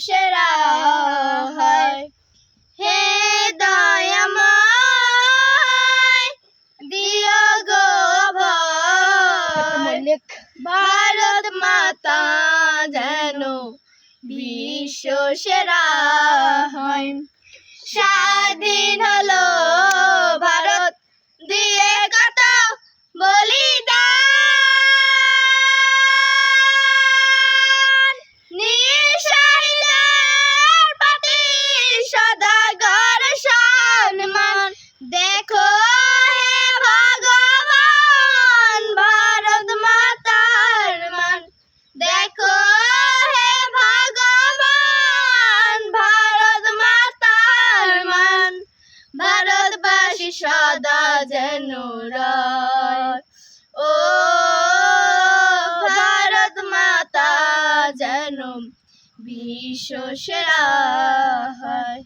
সেরা হয়। হে দয়াময় দিও গো ভয়, ভারত মাতা যেন বিশ্ব সেরা হয়। স্বাধীন হলো ভারত দিয়ে কত বলিদান, নিঃশহীদের প্রতি সদাগর সম্মান। দেখো হে ভগবান ভারত মাতার মান, দেখো হে ভগবান ভারত মাতার মান। ভারতবাসী সদা যেন রয়, ও ভারত মাতা যেন বিশ্ব সেরা হয়।